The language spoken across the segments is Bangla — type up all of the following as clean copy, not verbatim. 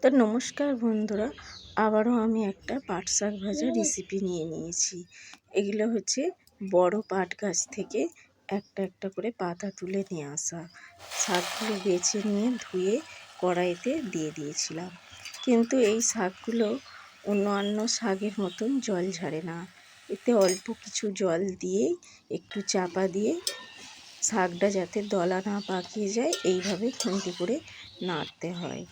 তো নমস্কার বন্ধুরা, আবারও আমি একটা পাট শাক ভাজা রেসিপি নিয়ে নিয়েছি। এগুলো হচ্ছে বড় পাট গাছ থেকে একটা একটা করে পাতা তুলে নিয়ে আসা। শাকগুলো বেছে নিয়ে ধুয়ে কড়াইতে দিয়ে দিয়েছিলাম, কিন্তু এই শাকগুলো অন্যান্য শাকের মতন জল ঝাড়ে না। এতে অল্প কিছু জল দিয়েই একটু চাপা দিয়ে শাকটা যাতে দলা না পাকিয়ে যায় এইভাবে খুন্তি করে নাড়তে হয়।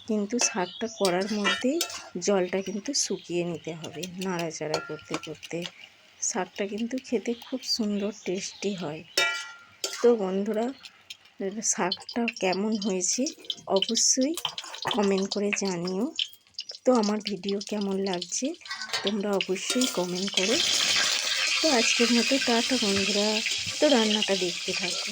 কিন্তু শাকটা করার মধ্যেই জলটা কিন্তু শুকিয়ে নিতে হবে নাড়াচাড়া করতে করতে। শাকটা কিন্তু খেতে খুব সুন্দর টেস্টি হয়। তো বন্ধুরা, শাকটা কেমন হয়েছে অবশ্যই কমেন্ট করে জানিও। তো আমার ভিডিও কেমন লাগছে তোমরা অবশ্যই কমেন্ট করো। তো আজকের মতো টাটা বন্ধুরা, তো রান্নাটা দেখতে থাকো।